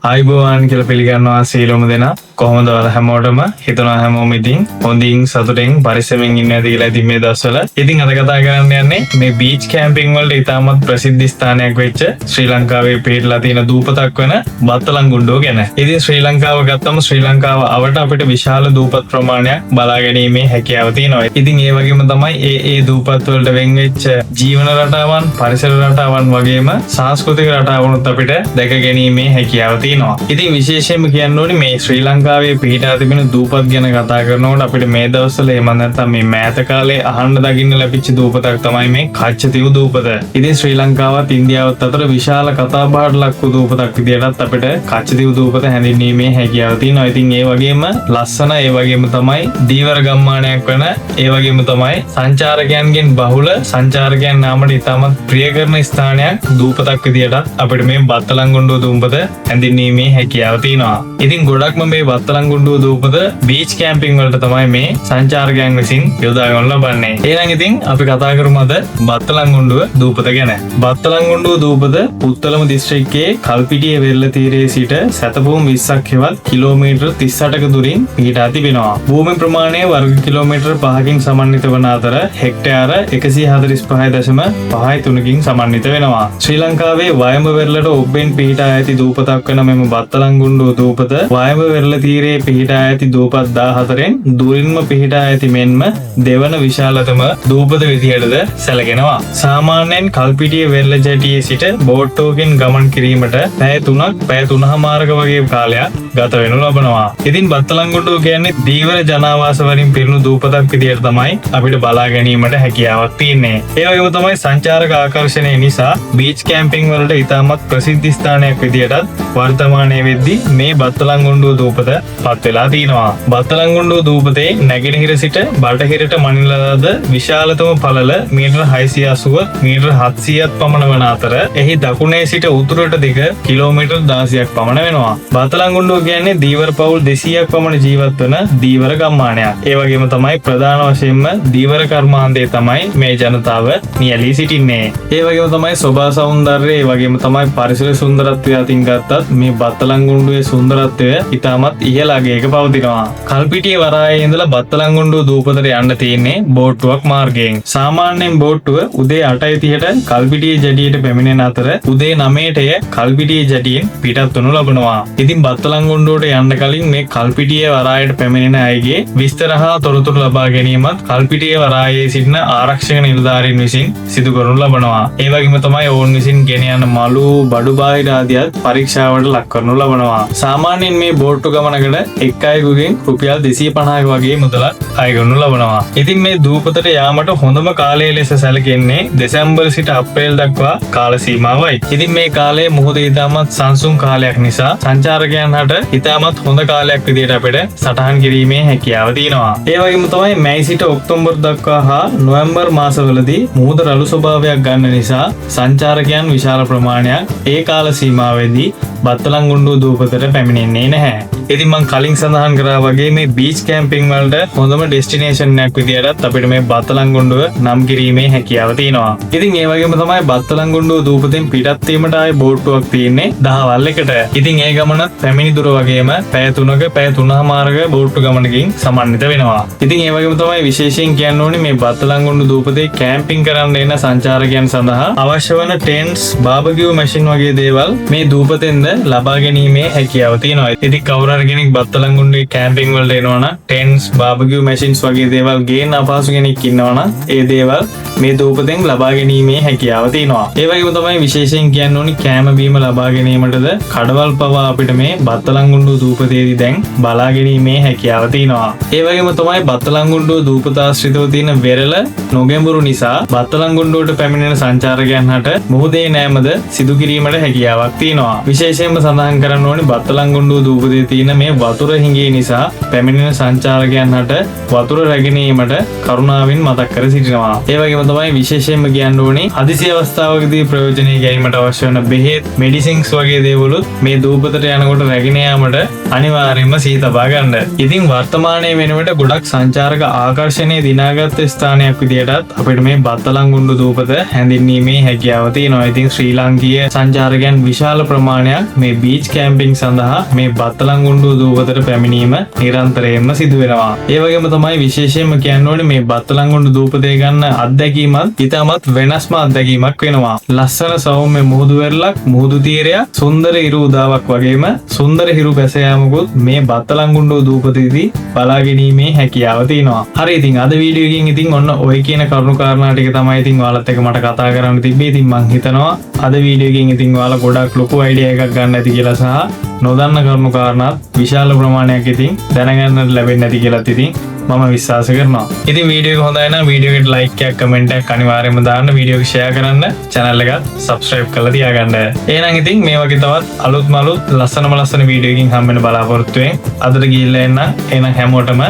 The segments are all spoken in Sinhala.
ආයිබෝවන් කියලා පිළිගන්නවා සීලොම දෙනා. කොහොමද ඔයාලා හැමෝටම? හිතනවා හැමෝම ඉතින් හොඳින් සතුටින් පරිස්සමෙන් ඉන්න ඇති කියලා ඉතින් මේ දවස්වල. ඉතින් අද කතා කරන්න යන්නේ මේ බීච් කැම්පින් වලට ඉතාමත් ප්‍රසිද්ධ ස්ථානයක් වෙච්ච ශ්‍රී ලංකාවේ පිහිටලා තියෙන දූපතක් වෙන බත්තලංගුණ්ඩුව ගැන. ඉතින් ශ්‍රී ලංකාව ගත්තම ශ්‍රී ලංකාව අවට අපිට විශාල දූපත් ප්‍රමාණයක් බලා ගැනීමේ හැකියාව තියෙනවා. ඉතින් ඒ වගේම තමයි ඒ දූපත් වලට වෙන් වෙච්ච ජීවන රටාවන්, පරිසර රටාවන් වගේම සංස්කෘතික රටාවනුත් අපිට දැක ගැනීමේ හැකියාව තියෙනවා. ඉතින් විශේෂයෙන්ම කියන්න ඕනේ මේ ශ්‍රී ලංකාවේ පිහිටා තිබෙන දූපත් ගැන කතා කරනකොට අපිට මේ දවස්වල එහෙම නැත්නම් මේ මෑත කාලේ අහන්න දකින්න ලැබිච්ච දූපතක් තමයි මේ කච්චතිව් දූපත. ඉතින් ශ්‍රී ලංකාවත් ඉන්දියාවත් අතර විශාල කතාබහට ලක් වූ දූපතක් විදියටත් අපිට කච්චතිව් දූපත හැඳින්වීමේ හැකියාව තියෙනවා. ඉතින් ඒ වගේම ලස්සන, ඒ වගේම තමයි දීවර ගම්මානයක් වෙන, ඒ වගේම තමයි සංචාරකයන්ගෙන් බහුල, සංචාරකයන් නාමට ඉතාමත් ප්‍රිය කරන ස්ථානයක් දූපතක් විදියටත් අපිට මේ බත්තලංගුණ්ඩුව දූපත හැඳින්වීමේ හැකියාව තියෙනවා. ඉතින් ගොඩක්ම මේ බත්තලංගුණ්ඩුව දූපත බීච් කැම්පින් වලට තමයි මේ සංචාරකයන් විසින් යොදා ගන්න ලබන්නේ. එහෙනම් ඉතින් අපි කතා කරමු අද බත්තලංගුණ්ඩුව දූපත ගැන. බත්තලංගුණ්ඩුව දූපත පුත්තලම දිස්ත්‍රික්කයේ කල්පිටිය වෙල්ල තීරයේ සිට සැතපුම් 20ක් හෙවත් කිලෝමීටර් 38ක දුරින් පිහිටා තිබෙනවා. භූමි ප්‍රමාණය වර්ග කිලෝමීටර් 5කින් සමන්විත වන අතර හෙක්ටයාර 145.53කින් සමන්විත වෙනවා. ශ්‍රී ලංකාවේ වයඹ වෙරළට ඔබ්බෙන් පිහිටා ඇති දූපතක් වෙන මෙම බත්තලංගුණ්ඩුව දූපත වයඹ වෙරළ තීරයේ පිහිටා ඇති දූපත් 14න් දුරින්ම පිහිටා ඇති මෙන්ම දෙවන විශාලතම දූපත විදිහටද සැලකෙනවා. සාමාන්‍යයෙන් කල්පිටිය වෙරළ ජැටියේ සිට බෝට්ටුවකින් ගමන් කිරීමට පැය 3ක් පැය 3මාරක වගේ කාලයක් ගත වෙනු ලබනවා. ඉතින් බත්තලංගුණ්ඩුව කියන්නේ දීවර ජනාවාස වලින් පිරුණු දූපතක් විදිහට තමයි අපිට බලා ගැනීමට හැකියාවක් තියෙන්නේ. ඒ වගේම තමයි සංචාරක ආකර්ෂණය නිසා බීච් කැම්පින් වලට ඉතාමත් ප්‍රසිද්ධ ස්ථානයක් විදිහටත් වර්තමානයේ වෙද්දී මේ බත්තලංගුණ්ඩුව දූපත පත් වෙලා තිනවා. බත්තලංගුණ්ඩුව දූපතේ නැගෙනහිර සිට බටහිරට මනින ලද විශාලතම පළල මීටර් 680 මීටර් 700ක් පමණ වන අතර එහි දකුණේ සිට උතුරට දිග කිලෝමීටර් 16ක් පමණ වෙනවා. බත්තලංගුණ්ඩුව කියන්නේ දීවර පවුල් 200ක් පමණ ජීවත් වන දීවර ගම්මානයක්. ඒ වගේම තමයි ප්‍රධාන වශයෙන්ම දීවර කර්මාන්තයේ තමයි මේ ජනතාව නියැලී සිටින්නේ. ඒ වගේම තමයි සෝභා සෞන්දර්යය, ඒ වගේම තමයි පරිසර සුන්දරත්වය අතින් ගත්තත් මේ බත්තලංගුණ්ඩුවේ සුන්දරත්වය ඉතාමත් ඉහළ අගයක පවතිනවා. කල්පිටිය වරායේ ඉඳලා බත්තලංගුණ්ඩුව දූපතට යන්න තියෙන්නේ බෝට්ටුවක් මාර්ගයෙන්. සාමාන්‍යයෙන් බෝට්ටුව උදේ 8:30ට කල්පිටිය ජැටියට පැමිණෙන අතර උදේ 9ට කල්පිටිය ජැටියෙන් පිටත් වනු ලබනවා. ඉතින් බත්තලංගුණ්ඩුවට යන්න කලින් මේ කල්පිටිය වරායට පැමිණෙන අයගේ විස්තර හා තොරතුරු ලබා ගැනීමත් කල්පිටිය වරායේ සිටින ආරක්ෂක නිලධාරීන් විසින් සිදු කරනු ලබනවා. ඒ වගේම තමයි ඔවුන් විසින් ගෙන යන මලු, බඩු බාහිර ආදියත් පරීක්ෂාවට ලක් කරනු ලබනවා. සාමාන්‍යයෙන් මේ බෝට්ටු ගමනකට එක් අයෙකුගෙන් රුපියල් 250ක වගේ මුදලක් අය කරනු ලබනවා. ඉතින් මේ දූපතට යාමට හොඳම කාලය ලෙස සැලකෙන්නේ දෙසැම්බර් සිට අප්‍රේල් දක්වා කාල සීමාවයි. ඉතින් මේ කාලය මුහුද ඉතාමත් සංසුන් කාලයක් නිසා සංචාරකයන් හට ඉතාමත් හොඳ කාලයක් විදිහට අපිට සටහන් කිරීමේ හැකියාව තියෙනවා. ඒ වගේම තමයි මැයි සිට ඔක්තෝබර් දක්වා හා නොවැම්බර් මාසවලදී මුහුද රළු ස්වභාවයක් ගන්න නිසා සංචාරකයන් විශාල ප්‍රමාණයක් ඒ කාල සීමාවෙදී බත්තලංගුණ්ඩුව දූපතට පැමිණෙන්නේ නැහැ. ඉතින් මම කලින් සඳහන් කරා වගේ මේ බීච් කැම්පින් වලට හොඳම ඩෙස්ටිනේෂන් එකක් විදියටත් අපිට මේ බත්තලංගුණ්ඩුව නම් කිරීමේ හැකියාව තියෙනවා. ඉතින් ඒ වගේම තමයි බත්තලංගුණ්ඩුව දූපතෙන් පිටත් වීමට ආයේ බෝට්ටුවක් තියෙන්නේ දහවල් එකට. ඉතින් ඒ ගමනත් පැමිණි දුර වගේම පැය 3ක පැය 3මාරක බෝට්ටු ගමනකින් සමන්විත වෙනවා. ඉතින් ඒ වගේම තමයි විශේෂයෙන් කියන්න ඕනේ මේ බත්තලංගුණ්ඩුව දූපතේ කැම්පින් කරන්න එන සංචාරකයන් සඳහා අවශ්‍ය වන ටෙන්ට්ස්, බාබකියු මැෂින් වගේ දේවල් මේ දූපතෙන්ද ලබා ගැනීමේ හැකියාව තියෙනවා. ඉතින් කවුරු හරි කෙනෙක් බත්තලංගුණ්ඩුවේ කැම්පින් වලට එනවා නම් ටෙන්ට්ස්, බාබකියු මැෂින්ස් වගේ දේවල් ගේන්න අපහසු කෙනෙක් ඉන්නවා නම් ඒ දේවල් මේ දූපතෙන් ලබා ගැනීමේ හැකියාව තියෙනවා. ඒ වගේම තමයි විශේෂයෙන් කියන්න ඕනි කෑම බීම ලබා ගැනීමටද කඩවල් පවා අපිට මේ බත්තලංගුණ්ඩුව දූපතේදී දැන් බලා ගැනීමේ හැකියාව තියෙනවා. ඒ වගේම තමයි බත්තලංගුණ්ඩුව දූපත ආශ්‍රිතව තියෙන වෙරළ නොගැඹුරු නිසා බත්තලංගුණ්ඩුවට පැමිණෙන සංචාරකයන් හට මුහුදේ නෑමද සිදු කිරීමට හැකියාවක් තියෙනවා. විශේෂයෙන්ම සඳහන් කරන්න ඕනේ බත්තලංගුණ්ඩුව දූපතේ තියෙන මේ වතුර හිඟේ නිසා පැමිණෙන සංචාරකයන් හට වතුර රැගෙනීමට කරුණාවෙන් මතක් කර සිටිනවා. ඒ වගේම තමයි විශේෂයෙන්ම කියන්න ඕනේ හදිසි අවස්ථාවකදී ප්‍රයෝජනෙ ගැනීමට අවශ්‍ය වන බෙහෙත්, මෙඩිසින්ස් වගේ දේවලුත් මේ දූපතට යනකොට රැගෙන යාමට අනිවාර්යයෙන්ම සිහි තබා ගන්න. ඉතින් වර්තමානයේ වෙනකොට ගොඩක් සංචාරක ආකර්ෂණයේ දිනාගත් ස්ථානයක් විදිහටත් අපිට මේ බත්තලංගුඩු දූපත හැඳින්වීමේ හැකියාව තියෙනවා. ඉතින් ශ්‍රී ලාංකීය සංචාරකයන් විශාල ප්‍රමාණයක් මේ බීච් කැම්පින් සඳහා මේ බත්තලංගුඩු දූපතට පැමිණීම නිරන්තරයෙන්ම සිදු වෙනවා. ඒ වගේම තමයි විශේෂයෙන්ම කියන්න ඕනේ මේ බත්තලංගුඩු දූපතේ ගන්න අත්දැකීමත් ඉතාමත් වෙනස්ම අත්දැකීමක් වෙනවා. ලස්සන සෞම්‍ය මුහුදු වෙරළක්, මුහුදු තීරයක්, සුන්දර හිරු උදාවක් වගේම සුන්දර හිරු බැස යාමකුත් මේ බත්තලංගුඩු දූපතේදී බලා ගැනීමේ හැකියාව තියෙනවා. හරි, ඉතින් අද වීඩියෝ එකකින් ඉතින් ඔන්න ඔය කියන කරුණු කාරණා ටික තමයි ඉතින් ඔයාලත් එක්ක මට කතා කරන්න තිබ්බේ. ඉතින් මං හිතනවා අද වීඩියෝ එකකින් ඉතින් ඔයාලා ගොඩක් ලොකු අයිඩියා එකක් ගන්න ඇති කියලා සහ නොදන්න කරුණු කාරණාත් විශාල ප්‍රමාණයක් ඉතින් දැනගන්නට ලැබෙන්නේ නැති කියලාත් ඉතින් මම විශ්වාස කරනවා. ඉතින් වීඩියෝ එක හොඳයි නම් වීඩියෝ එකට ලයික් එකක් කමෙන්ට් එකක් අනිවාර්යයෙන්ම දාන්න, වීඩියෝ එක ෂෙයා කරන්න, channel එකත් subscribe කරලා තියාගන්න. එහෙනම් ඉතින් මේ වගේ තවත් අලුත්ම අලුත් ලස්සන වීඩියෝ එකකින් හම්බෙන්න බලාපොරොත්තු වෙන්න. අදට ගිහිල්ලා එන්න. එහෙනම් හැමෝටම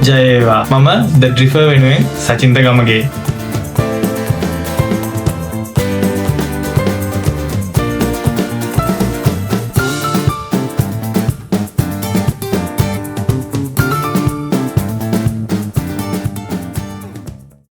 ජය වේවා. මම The Drifter වෙනුවෙන් සචින්ත ගමගේ.